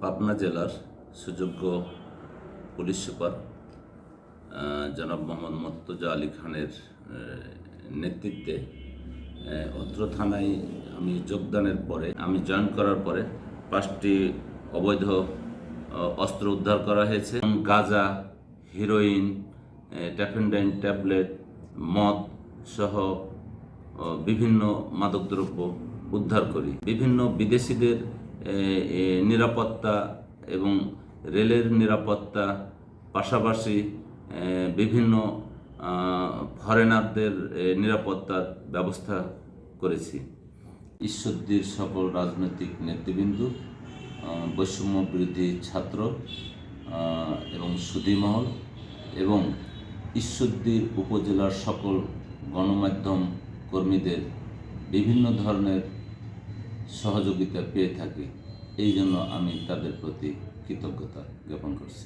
পাবনা জেলার সুযোগ্য police super জনাব মোহাম্মদ মুর্তজা আলী খানের নেতৃত্বে অত্র থানায় আমি যোগদানের পরে জয়েন করার পরে 5টি অবৈধ অস্ত্র উদ্ধার করা হয়েছে। গাঁজা, হিরোইন, ট্যাফেন্ডাইন ট্যাবলেট, মদ সহ বিভিন্ন মাদকদ্রব্য উদ্ধার করি। বিভিন্ন বিদেশিদের নিরাপত্তা এবং রেলের নিরাপত্তা, পাশাপাশি বিভিন্ন ফরেনারদের নিরাপত্তার ব্যবস্থা করেছি। ঈশ্বরদীর সকল রাজনৈতিক নেতৃবৃন্দ, বৈষম্য বিরোধী ছাত্র এবং সুধীমহল এবং ঈশ্বরদীর উপজেলার সকল গণমাধ্যম কর্মীদের বিভিন্ন ধরনের সহযোগিতা পেয়ে থাকি। এই জন্য আমি তাদের প্রতি কৃতজ্ঞতা জ্ঞাপন করছি।